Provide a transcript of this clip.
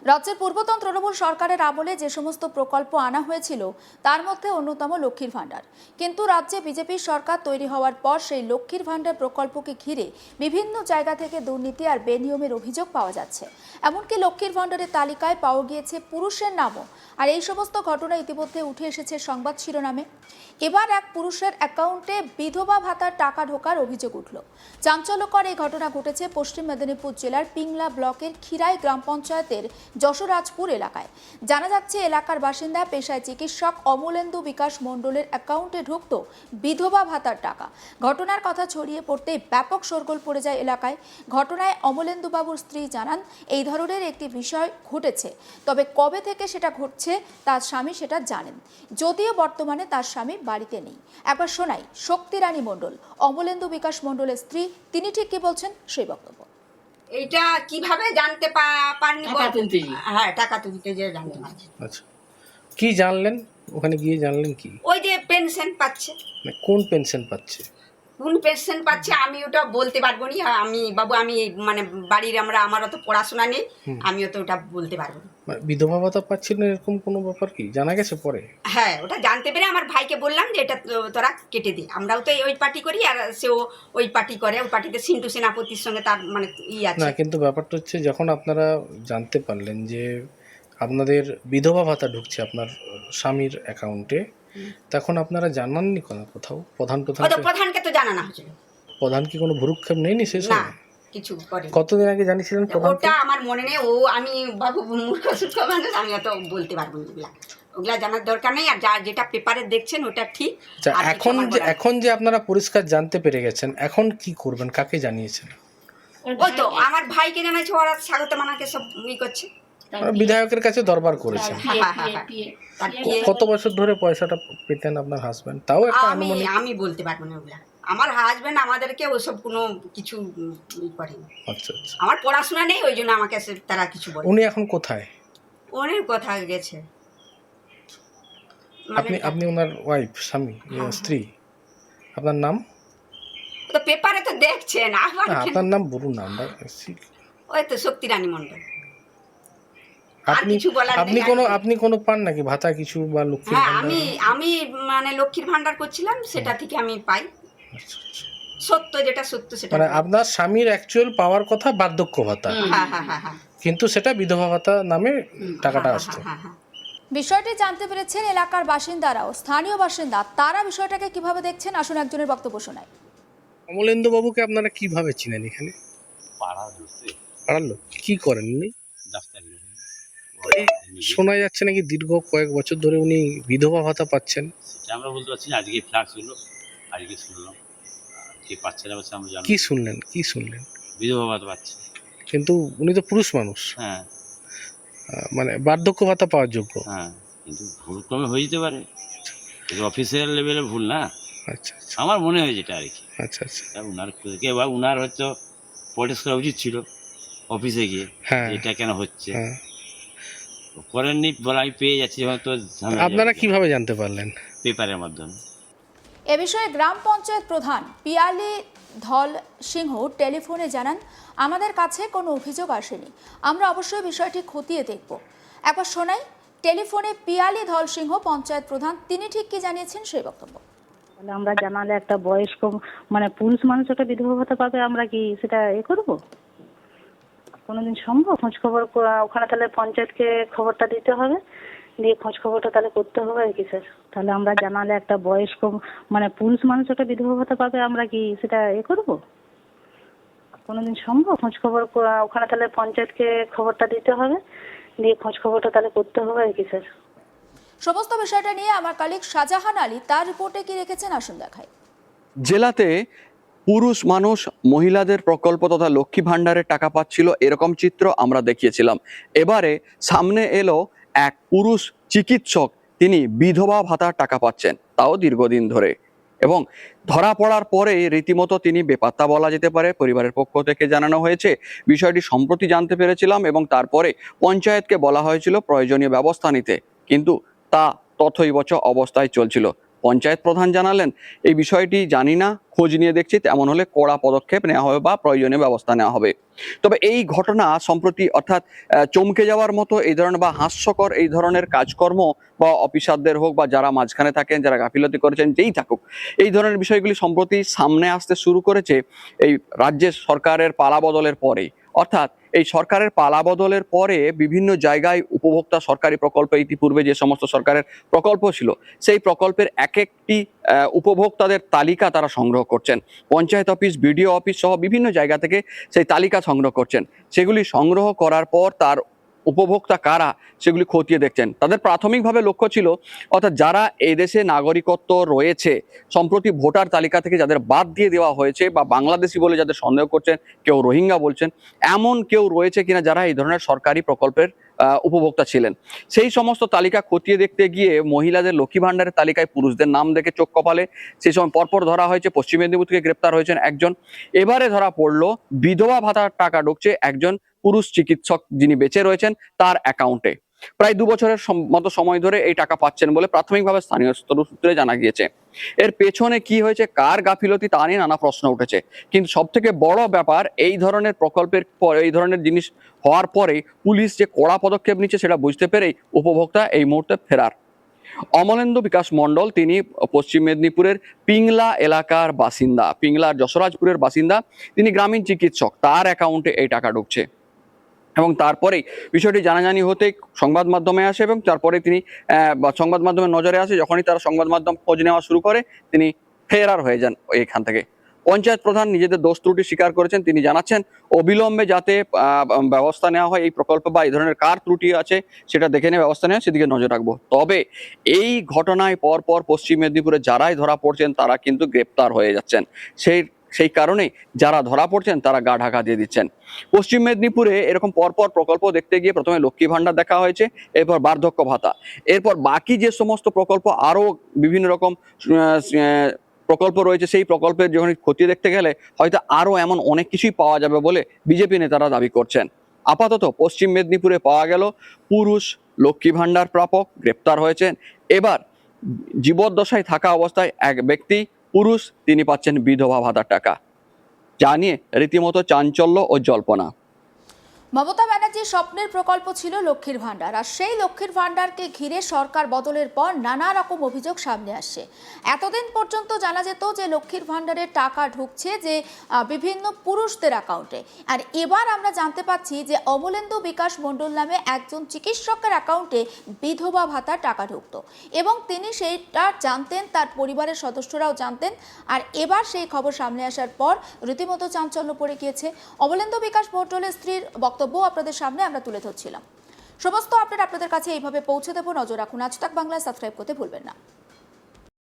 রাজ্যের পূর্বতন তৃণমূল সরকারের আমলে যে সমস্ত প্রকল্প আনা হয়েছিল তার মধ্যে অন্যতম লক্ষ্মীর ভাণ্ডার। কিন্তু রাজ্যে বিজেপির সরকার তৈরি হওয়ার পর সেই লক্ষ্মীর ভাণ্ডার প্রকল্পকে ঘিরে বিভিন্ন জায়গা থেকে দুর্নীতি আর বেনিয়মের অভিযোগ পাওয়া যাচ্ছে। এমনকি লক্ষ্মীর ভাণ্ডারের তালিকায় পাওয়া গিয়েছে পুরুষের নামও। আর এই সমস্ত ঘটনা ইতিমধ্যে উঠে এসেছে সংবাদ শিরোনামে। এবার এক পুরুষের অ্যাকাউন্টে বিধবা ভাতার টাকা ঢোকার অভিযোগ উঠল। চাঞ্চল্যকর এই ঘটনা ঘটেছে পশ্চিম মেদিনীপুর জেলার পিংলা ব্লকের খিরাই গ্রাম পঞ্চায়েতের যশোরাজপুর এলাকায়। জানা যাচ্ছে এলাকার বাসিন্দা পেশায় চিকিৎসক অমলেন্দু বিকাশ মণ্ডলের অ্যাকাউন্টে ঢুকত বিধবা ভাতার টাকা। ঘটনার কথা ছড়িয়ে পড়তে ব্যাপক শোরগোল পড়ে যায় এলাকায়। ঘটনায় অমলেন্দু বাবুর স্ত্রী জানান এই ধরনের একটি বিষয় ঘটেছে, তবে কবে থেকে সেটা ঘটছে তার স্বামী সেটা জানেন, যদিও বর্তমানে তার স্বামী বাড়িতে নেই। একবার শোনাই শক্তি রানী মণ্ডল, অমলেন্দু বিকাশ মণ্ডলের স্ত্রী, তিনি ঠিক কি বলছেন সেই বক্তব্য। এইটা কিভাবে জানতে পারনি? হ্যাঁ, টাকা তুলতে যে জানতে পারছি। আচ্ছা, কি জানলেন ওখানে গিয়ে? জানলেন কি? ওই যে পেনশন পাচ্ছে। মানে কোন পেনশন পাচ্ছে? কোন পেনশন পাচ্ছে আমি ওটা বলতে পারবো না। আমি বাবু, আমি মানে বাড়ির আমারও তো পড়াশোনা নেই, আমিও তো ওটা বলতে পারবো না। মানে বিধবা ভাতা পাচ্ছিলেন এরকম কোনো ব্যাপার কি জানা গেছে পরে? হ্যাঁ, ওটা জানতে পেরে আমার ভাইকে বললাম যে এটা তোরা কেটে দে। আমরাও তো ওই পার্টি করি, আর সেও ওই পার্টি করে। ওই পার্টিতে সিন্টু সেনাপতির সঙ্গে তার মানে আছে না, কিন্তু ব্যাপারটা হচ্ছে যখন আপনারা জানতে পারলেন যে আপনাদের বিধবা ভাতা ঢুকছে আপনার স্বামীর অ্যাকাউন্টে, তখন আপনারা জানাননি কোথাও? প্রধানকে তো জানানো হয়েছিল। প্রধান কি কোনো ভ্রুক্ষেপ নেয়নি সে না, সময়? কিছু করে। কতদিন আগে জানিয়েছিলেন প্রধানকে? ওটা আমার মনে নেই। ও আমি বাবু মূর্খ সূর্খ মানুষ, আমি অত বলতে পারবো না। ওগুলা জানার দরকার নেই। আর যেটা পেপারে দেখছেন ওটা ঠিক। এখন যে আপনারা পরিষ্কার জানতে পেরে গেছেন, এখন কি করবেন? কাকে জানিয়েছেন? ওই তো আমার ভাইকে জানাইছে, ওরা স্বাগত মানাকে সব করছে। বিধায়কের কাছে দরবার করেছেন। হ্যাঁ। কত বছর ধরে পয়সাটা পেতেন আপনার হাজবেন্ড? তাও একটা অনুমানিক। আমি বলতে পারবো না ওগুলা। আমার হাজবেন্ড আমাদেরকে ওসব কোনো কিছু করেনি। আচ্ছা আচ্ছা। আমার পড়াশোনা নেই, ওই জন্য আমাকে তারা কিছু বলে। উনি এখন কোথায়? অনেক কথা গেছে। আপনি ওনার ওয়াইফ, স্বামী, স্ত্রী। আপনার নাম? তো পেপারে তো দেখছেন। আপনার নাম বলুন না। আমরা ওই তো শক্তি রানী মণ্ডল। আপনি কোনো পান নাকি ভাতা কিছু বা লক্ষ্মীর হ্যাঁ, ভাণ্ডার? আমি মানে লক্ষ্মীর ভান্ডার করছিলাম, সেটা থেকে আমি পাই। আচ্ছা আচ্ছা। সত্য যেটা সত্য সেটা। মানে আপনার স্বামীর অ্যাকচুয়াল পাওয়ার কথা বার্ধক্য ভাতা, হ্যাঁ, কিন্তু সেটা বিধবা ভাতা নামে টাকাটা আসতো। বিষয়টি জানতে পেরেছেন এলাকার বাসিন্দারাও, স্থানীয় বাসিন্দা। তারা বিষয়টাকে কিভাবে দেখছেন আসুন একজনের বক্তব্য শোনায়। অমলেন্দু বাবুকে আপনারা কিভাবে চিনেন? এখানে পাড়ার লোক। কি করেন উনি? শোনা যাচ্ছে নাকি দীর্ঘ কয়েক বছর ধরে উনি বিধবা ভাতা পাচ্ছেন। আমরা বলতে পারছি না। আজকে ফ্ল্যাক্স হলো, আজকে শুনলাম কে পাচ্ছে না পাচ্ছে আমরা জানি। কি শুনলেন? বিধবা ভাতা পাচ্ছে, কিন্তু উনি তো পুরুষ মানুষ। হ্যাঁ মানে বার্ধক্য ভাতা পাওয়ার যোগ্য। হ্যাঁ, কিন্তু ভুল ক্রমে হয়ে যেতে পারে। কিন্তু অফিসিয়াল লেভেলে ভুল না। আচ্ছা আচ্ছা আমার মনে হয় যেটা আর কি। আচ্ছা আচ্ছা। উনার হয়তো প্রোটেস্ট করা উচিত ছিল অফিসে গিয়ে, এটা কেন হচ্ছে করেননি বলে আমি পেয়ে যাচ্ছি। হয়তো আপনারা কিভাবে জানতে পারলেন? পেপারের মাধ্যমে। এ বিষয়ে গ্রাম পঞ্চায়েত প্রধান পিয়ালি ধল সিংহ টেলিফোনে জানান, আমাদের কাছে কোনো অভিযোগ আসেনি, আমরা অবশ্যই বিষয়টি খতিয়ে দেখব। একবার শোনাই টেলিফোনে পিয়ালি ধল সিংহ পঞ্চায়েত প্রধান, তিনি ঠিক কি জানিয়েছেন সেই বক্তব্য। আমরা জানালে একটা বয়স্ক মানে পুরুষ মানুষ একটা বিধবা ভাতা পাবে, আমরা কি সেটা করবো? কোনোদিন সম্ভব? খোঁজ খবর ওখানে তাহলে পঞ্চায়েতকে খবরটা দিতে হবে, দিয়ে খোঁজ খবরটা তাহলে করতে হবে আর কি স্যার। তাহলে আমরা জানালে একটা বয়স্ক মানে পুরুষ মানুষ একটা বিধবা ভাতা পাবে, আমরা কি সেটা করবো? কোনোদিন সম্ভব? খোঁজ খবর ওখানে তাহলে পঞ্চায়েতকে খবরটা দিতে হবে, দিয়ে খোঁজ খবরটা তাহলে করতে হবে আর কি স্যার। সমস্ত বিষয়টা নিয়ে আমার কলিগ শাহজাহান আলী তার রিপোর্টে কি রেখেছেন আসুন দেখাই। জেলাতে পুরুষ মানুষ মহিলাদের প্রকল্প তথা লক্ষ্মী ভাণ্ডারের টাকা পাচ্ছিল, এরকম চিত্র আমরা দেখিয়েছিলাম। এবারে সামনে এলো এক পুরুষ চিকিৎসক, তিনি বিধবা ভাতার টাকা পাচ্ছেন, তাও দীর্ঘদিন ধরে। এবং ধরা পড়ার পরে রীতিমতো তিনি বেপাত্তা বলা যেতে পারে। পরিবারের পক্ষ থেকে জানানো হয়েছে বিষয়টি সম্প্রতি জানতে পেরেছিলাম এবং তারপরে পঞ্চায়েতকে বলা হয়েছিল প্রয়োজনীয় ব্যবস্থা নিতে, কিন্তু তা তথৈবচ অবস্থায় চলছিল। পঞ্চায়েত প্রধান জানালেন এই বিষয়টি জানি না, খোঁজ নিয়ে দেখছি, তেমন হলে কড়া পদক্ষেপ নেওয়া হবে বা প্রয়োজনীয় ব্যবস্থা নেওয়া হবে। তবে এই ঘটনা সম্প্রতি অর্থাৎ চমকে যাওয়ার মতো এই ধরনের বা হাস্যকর এই ধরনের কাজকর্ম বা অফিসারদের হোক বা যারা মাঝখানে থাকেন, যারা গাফিলতি করেছেন, যেই থাকুক, এই ধরনের বিষয়গুলি সম্প্রতি সামনে আসতে শুরু করেছে এই রাজ্যের সরকারের পালাবদলের পরে। অর্থাৎ এই সরকারের পালাবদলের পরে বিভিন্ন জায়গায় উপভোক্তা সরকারি প্রকল্প, ইতিপূর্বে যে সমস্ত সরকারের প্রকল্প ছিল সেই প্রকল্পের এক একটি উপভোক্তাদের তালিকা তারা সংগ্রহ করছেন। পঞ্চায়েত অফিস, বিডিও অফিস সহ বিভিন্ন জায়গা থেকে সেই তালিকা সংগ্রহ করছেন। সেগুলি সংগ্রহ করার পর তার উপভোক্তা কারা সেগুলি খতিয়ে দেখছেন। তাদের প্রাথমিকভাবে লক্ষ্য ছিল, অর্থাৎ যারা এই দেশে নাগরিকত্ব রয়েছে, সম্প্রতি ভোটার তালিকা থেকে যাদের বাদ দিয়ে দেওয়া হয়েছে বা বাংলাদেশি বলে যাদের সন্দেহ করছেন, কেউ রোহিঙ্গা বলছেন, এমন কেউ রয়েছে কিনা যারা এই ধরনের সরকারি প্রকল্পের উপভোক্তা ছিলেন, সেই সমস্ত তালিকা খতিয়ে দেখতে গিয়ে মহিলাদের লক্ষ্মী ভাণ্ডারের তালিকায় পুরুষদের নাম দেখে চোখ কপালে। সেই সময় পরপর ধরা হয়েছে, পশ্চিম মেদিনীপুর থেকে গ্রেপ্তার হয়েছেন একজন। এবারে ধরা পড়লো বিধবা ভাতার টাকা ঢুকছে একজন পুরুষ চিকিৎসক যিনি বেঁচে রয়েছেন তার অ্যাকাউন্টে। প্রায় 2 বছরের মতো সময় ধরে এই টাকা পাচ্ছেন বলে প্রাথমিকভাবে স্থানীয় সূত্রে জানা গিয়েছে। এর পেছনে কি হয়েছে, কার গাফিলতি, তা নিয়ে নানা প্রশ্ন উঠেছে। কিন্তু সব থেকে বড় ব্যাপার, এই ধরনের প্রকল্পের পর, এই ধরনের জিনিস হওয়ার পরে পুলিশ যে কড়া পদক্ষেপ নিচ্ছে সেটা বুঝতে পেরেই উপভোক্তা এই মুহূর্তে ফেরার। অমলেন্দু বিকাশ মণ্ডল, তিনি পশ্চিম মেদিনীপুরের পিংলা এলাকার বাসিন্দা, পিংলার যশোরাজপুরের বাসিন্দা। তিনি গ্রামীণ চিকিৎসক, তার অ্যাকাউন্টে এই টাকা ঢুকছে এবং তারপরেই বিষয়টি জানাজানি হতেই সংবাদ মাধ্যমে আসে এবং তারপরে তিনি সংবাদ মাধ্যমের নজরে আসে। যখনই তারা সংবাদ মাধ্যম খোঁজ নেওয়া শুরু করে তিনি ফেরার হয়ে যান এখান থেকে। পঞ্চায়েত প্রধান নিজেদের দোষ ত্রুটি স্বীকার করেছেন। তিনি জানাচ্ছেন অবিলম্বে যাতে ব্যবস্থা নেওয়া হয় এই প্রকল্প বা এই ধরনের কার ত্রুটি আছে সেটা দেখে নিয়ে ব্যবস্থা নেওয়া, সেদিকে নজর রাখবো। তবে এই ঘটনায় পরপর পশ্চিম মেদিনীপুরে যারাই ধরা পড়ছেন তারা কিন্তু গ্রেপ্তার হয়ে যাচ্ছেন। সেই কারণেই যারা ধরা পড়ছেন তারা গা ঢাকা দিয়ে দিচ্ছেন। পশ্চিম মেদিনীপুরে এরকম পরপর প্রকল্প দেখতে গিয়ে প্রথমে লক্ষ্মী ভাণ্ডার দেখা হয়েছে, এরপর বার্ধক্য ভাতা, এরপর বাকি যে সমস্ত প্রকল্প আরো বিভিন্ন রকম প্রকল্প রয়েছে, সেই প্রকল্পের যখন খতিয়ে দেখতে গেলে হয়তো আরো এমন অনেক কিছুই পাওয়া যাবে বলে বিজেপি নেতারা দাবি করছেন। আপাতত পশ্চিম মেদিনীপুরে পাওয়া গেল পুরুষ লক্ষ্মী ভাণ্ডার প্রাপক গ্রেপ্তার হয়েছেন। এবার জীবদ্দশায় থাকা অবস্থায় এক ব্যক্তি পুরুষ, তিনি পাচ্ছেন বিধবা ভাতার টাকা, যা নিয়ে রীতিমতো চাঞ্চল্য ও জল্পনা। মমতা ব্যানার্জির স্বপ্নের প্রকল্প ছিল লক্ষ্মীর ভাণ্ডার, আর সেই লক্ষ্মীর ভাণ্ডারকে ঘিরে সরকার বদলের পর নানা রকম অভিযোগ সামনে আসছে। এতদিন পর্যন্ত জানা যেত যে লক্ষ্মীর ভাণ্ডারের টাকা ঢুকছে যে বিভিন্ন পুরুষদের অ্যাকাউন্টে, আর এবার আমরা জানতে পাচ্ছি যে অমলেন্দু বিকাশ মণ্ডল নামে একজন চিকিৎসকের অ্যাকাউন্টে বিধবা ভাতার টাকা ঢুকতো এবং তিনি সেইটা জানতেন, তার পরিবারের সদস্যরাও জানতেন। আর এবার সেই খবর সামনে আসার পর রীতিমতো চাঞ্চল্য পড়ে গিয়েছে। অমলেন্দু বিকাশ মণ্ডলের স্ত্রীর বক্তব্য আপনাদের সামনে আমরা তুলে ধরছিলাম। সমস্ত আপডেট আপনাদের কাছে এইভাবে পৌঁছে দেবো। নজর রাখুন আজ তাক বাংলায়, সাবস্ক্রাইব করতে ভুলবেন না।